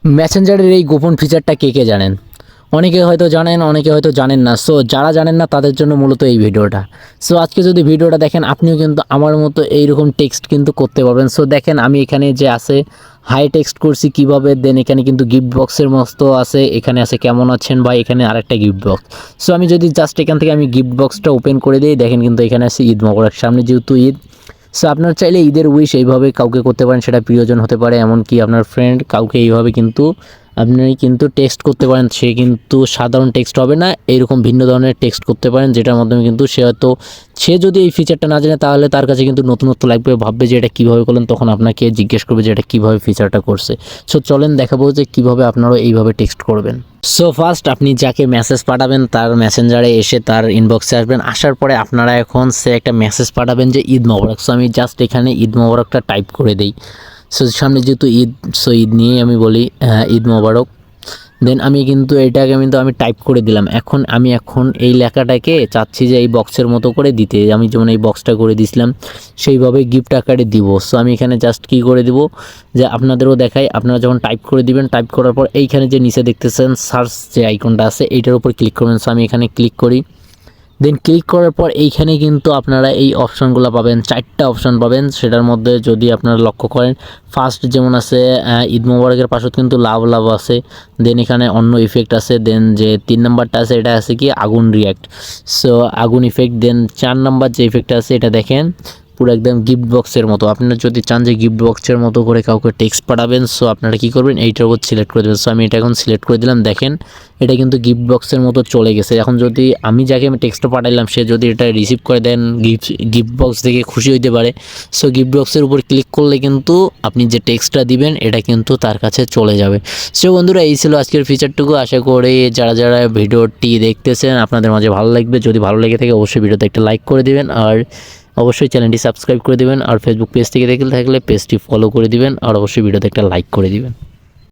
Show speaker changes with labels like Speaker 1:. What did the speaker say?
Speaker 1: মেসেঞ্জারের এই গোপন ফিচারটা কে জানেন? অনেকে হয়তো জানেন, অনেকে হয়তো জানেন না। সো যারা জানেন না তাদের জন্য মূলত এই ভিডিওটা। সো আজকে যদি ভিডিওটা দেখেন আপনিও কিন্তু আমার মতো এইরকম টেক্সট কিন্তু করতে পারবেন। সো দেখেন আমি এখানে যে আছে হাই টেক্সট করছি কীভাবে, দেন এখানে কিন্তু গিফট বক্সের মতো আছে, এখানে আছে কেমন আছেন ভাই, এখানে আরেকটা গিফট বক্স। সো আমি যদি জাস্ট এখান থেকে আমি গিফট বক্সটা ওপেন করে দিই, দেখেন কিন্তু এখানে আছে ঈদ মোবারক, সামনে যেহেতু ঈদ। সো আপনারা চাইলে ঈদের উইশ এইভাবে কাউকে করতে পারেন, সেটা প্রিয়জন হতে পারে, এমনকি আপনার ফ্রেন্ড কাউকে এইভাবে কিন্তু আপনি কিন্তু টেক্সট করতে পারেন। সে কিন্তু সাধারণ টেক্সট হবে না, এইরকম ভিন্ন ধরনের টেক্সট করতে পারেন, যেটার মাধ্যমে কিন্তু সে যদি এই ফিচারটা না জানে তাহলে তার কাছে কিন্তু নতুনত্ব লাগবে, ভাববে যে এটা কীভাবে করলেন, তখন আপনাকে জিজ্ঞেস করবে যে এটা কীভাবে ফিচারটা করছে। সো চলেন দেখাবো যে কীভাবে আপনারাও এইভাবে টেক্সট করবেন। সো ফার্স্ট আপনি যাকে মেসেজ পাঠাবেন তার মেসেঞ্জারে এসে তার ইনবক্সে আসবেন, আসার পরে আপনারা এখন সে একটা মেসেজ পাঠাবেন যে ঈদ মোবারক। সো আমি জাস্ট এখানে ঈদ মোবারকটা টাইপ করে দিই। সো সামনে যেহেতু ঈদ, সো ঈদ নিয়েই আমি বলি ঈদ মোবারক। দেন আমি কিন্তু এটাকে কিন্তু আমি টাইপ করে দিলাম। এখন এই লেখাটাকে চাচ্ছি যে এই বক্সের মতো করে দিতে, আমি যেমন এই বক্সটা করে দিয়েছিলাম সেইভাবে গিফট আকারে দিব। সো আমি এখানে জাস্ট কী করে দিব যে আপনাদেরও দেখাই, আপনারা যখন টাইপ করে দিবেন, টাইপ করার পর এইখানে যে নিচে দেখতেছেন সার্চ যে আইকনটা আছে এইটার উপর ক্লিক করবেন। সো আমি এখানে ক্লিক করি, দেন ক্লিক করার পর এইখানে কিন্তু আপনারা এই অপশানগুলো পাবেন, 4টা অপশান পাবেন। সেটার মধ্যে যদি আপনারা লক্ষ্য করেন, ফার্স্ট যেমন আছে ঈদ মোবারকের পাশে কিন্তু লাভ আছে, দেন এখানে অন্য ইফেক্ট আছে, দেন যে 3 নাম্বারটা আছে এটা আছে কি আগুন রিয়াক্ট, সো আগুন ইফেক্ট। দেন 4 নাম্বার যে ইফেক্টটা আছে এটা দেখেন পুরো একদম গিফট বক্সের মতো। আপনারা যদি চান যে গিফট বক্সের মতো করে কাউকে টেক্সট পাঠাবেন, সো আপনারা কী করবেন, এইটার উপর সিলেক্ট করে দেবেন। সো আমি এটা এখন সিলেক্ট করে দিলাম, দেখেন এটা কিন্তু গিফট বক্সের মতো চলে গেছে। এখন যদি আমি যাকে আমি টেক্সটটা পাঠাইলাম সে যদি এটা রিসিভ করে দেন, গিফট বক্স দেখে খুশি হইতে পারে। সো গিফট বক্সের উপর ক্লিক করলে কিন্তু আপনি যে টেক্সটটা দিবেন এটা কিন্তু তার কাছে চলে যাবে। সো বন্ধুরা এই ছিল আজকের ফিচারটুকু। আশা করি যারা ভিডিওটি দেখতেছেন আপনাদের মাঝে ভালো লাগবে। যদি ভালো লেগে থাকে অবশ্যই ভিডিওতে একটা লাইক করে দিবেন, আর অবশ্যই চ্যানেলটি সাবস্ক্রাইব করে দিবেন, আর ফেসবুক পেজ থেকে দেখে থাকলে পেজটি ফলো করে দিবেন, আর অবশ্যই ভিডিওতে একটা লাইক করে দিবেন।